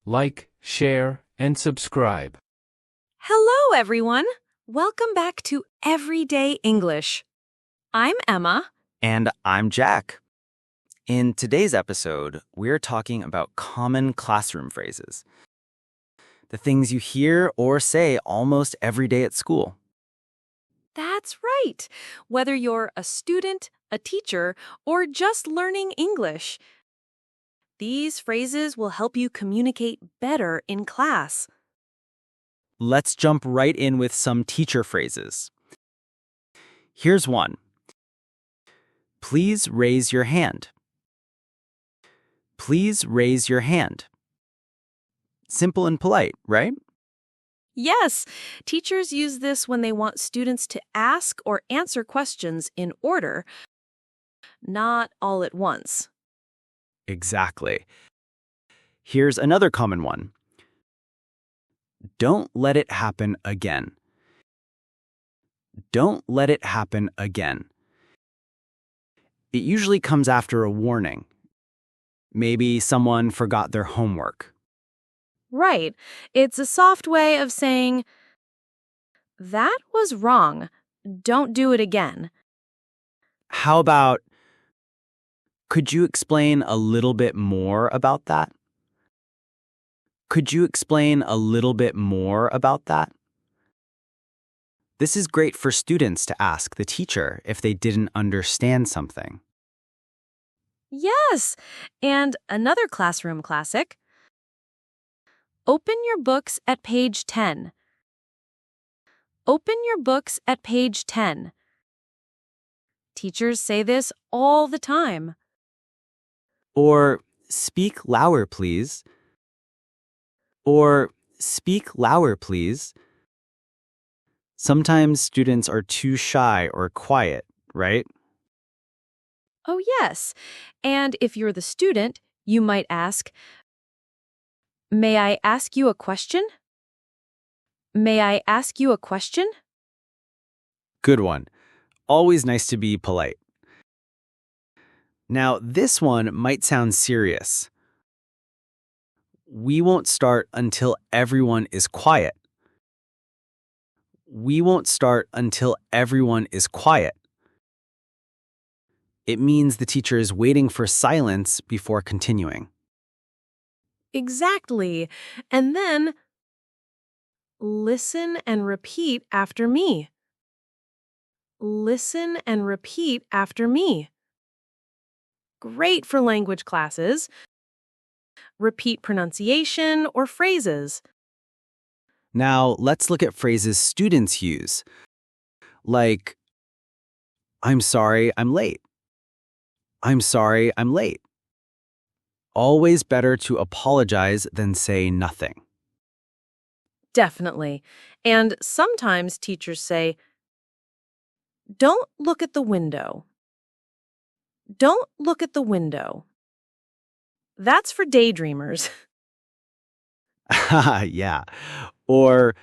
like, share, and subscribe. Hello, everyone. Welcome back to Everyday English. I'm Emma. And I'm Jack. In today's episode, we're talking about common classroom phrases. The things you hear or say almost every day at school. That's right. Whether you're a student, a teacher, or just learning English, these phrases will help you communicate better in class. Let's jump right in with some teacher phrases. Here's one. Please raise your hand. Please raise your hand. Simple and polite, right? Yes, teachers use this when they want students to ask or answer questions in order, not all at once. Exactly. Here's another common one. Don't let it happen again. Don't let it happen again. It usually comes after a warning. Maybe someone forgot their homework. Right. It's a soft way of saying, that was wrong. Don't do it again. How about, could you explain a little bit more about that? Could you explain a little bit more about that? This is great for students to ask the teacher if they didn't understand something. Yes. And another classroom classic. Open your books at page 10. Open your books at page 10. Teachers say this all the time. Or, speak louder, please. Or, speak louder, please. Sometimes students are too shy or quiet, right? Oh, yes. And if you're the student, you might ask, may I ask you a question? May I ask you a question? Good one. Always nice to be polite. Now, this one might sound serious. We won't start until everyone is quiet. We won't start until everyone is quiet. It means the teacher is waiting for silence before continuing. Exactly. And then, listen and repeat after me. Listen and repeat after me. Great for language classes. Repeat pronunciation or phrases. Now, let's look at phrases students use, like, I'm sorry, I'm late. I'm sorry, I'm late. Always better to apologize than say nothing. Definitely. And sometimes teachers say, don't look at the window. Don't look at the window. That's for daydreamers. Yeah. Or,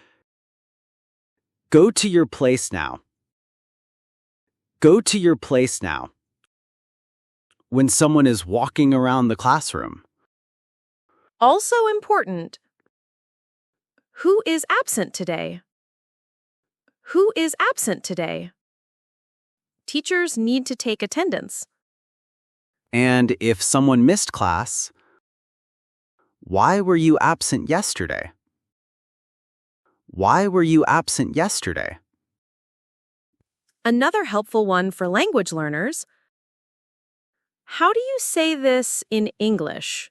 go to your place now. Go to your place now. When someone is walking around the classroom. Also important. Who is absent today? Who is absent today? Teachers need to take attendance. And if someone missed class, why were you absent yesterday? Why were you absent yesterday? Another helpful one for language learners. How do you say this in English?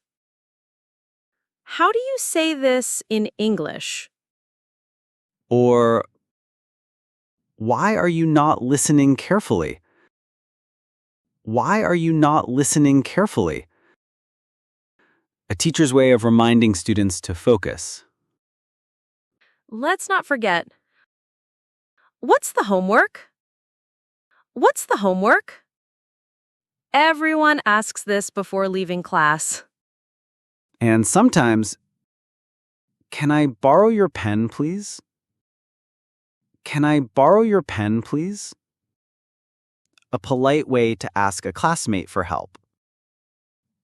How do you say this in English? Or, why are you not listening carefully? Why are you not listening carefully? A teacher's way of reminding students to focus. Let's not forget. What's the homework? What's the homework? Everyone asks this before leaving class. And sometimes, can I borrow your pen, please? Can I borrow your pen, please? A polite way to ask a classmate for help.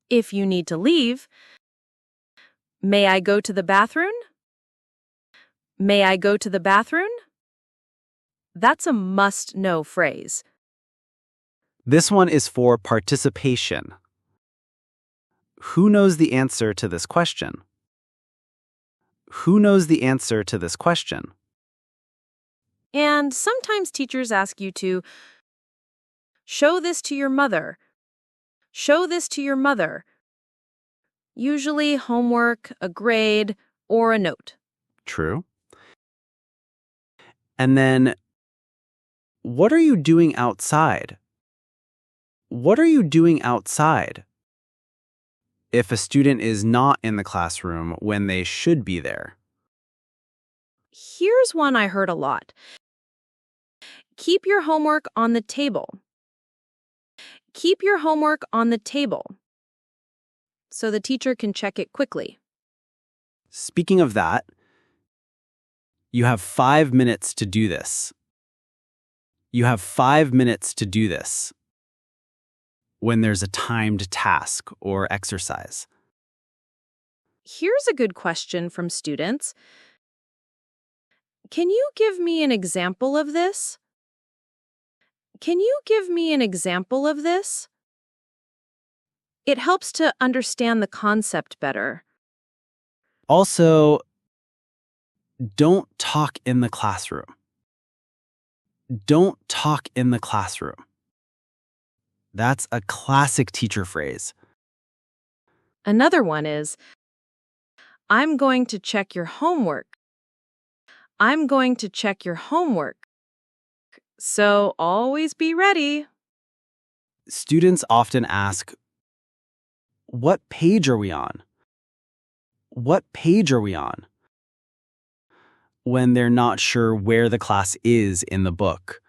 If you need to leave, May I go to the bathroom? May I go to the bathroom? That's a must-know phrase. This one is for participation. Who knows the answer to this question? Who knows the answer to this question? And sometimes teachers ask you to show this to your mother. Show this to your mother. Usually homework, a grade, or a note. True. And then, what are you doing outside? What are you doing outside? If a student is not in the classroom when they should be there. Here's one I heard a lot. Keep your homework on the table. Keep your homework on the table, so the teacher can check it quickly. Speaking of that, you have 5 minutes to do this. You have 5 minutes to do this when there's a timed task or exercise. Here's a good question from students. Can you give me an example of this? Can you give me an example of this? It helps to understand the concept better. Also, don't talk in the classroom. Don't talk in the classroom. That's a classic teacher phrase. Another one is, I'm going to check your homework. I'm going to check your homework. So always be ready. Students often ask, what page are we on? What page are we on? When they're not sure where the class is in the book.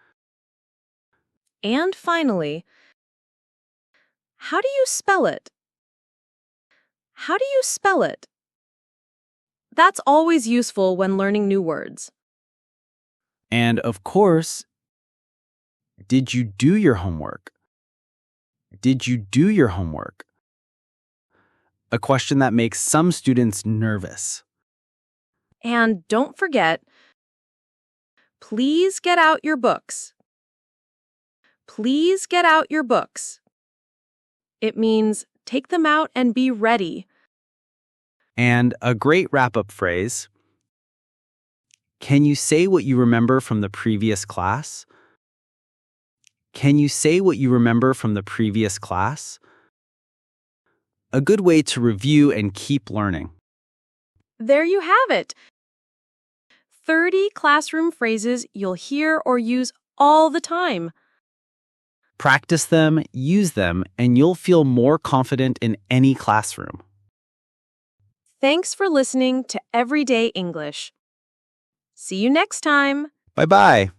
And finally, how do you spell it? How do you spell it? That's always useful when learning new words. And of course, did you do your homework? Did you do your homework? A question that makes some students nervous. And don't forget, please get out your books. Please get out your books. It means take them out and be ready. And a great wrap-up phrase. Can you say what you remember from the previous class? Can you say what you remember from the previous class? A good way to review and keep learning. There you have it. 30 classroom phrases you'll hear or use all the time. Practice them, use them, and you'll feel more confident in any classroom. Thanks for listening to Everyday English. See you next time. Bye-bye.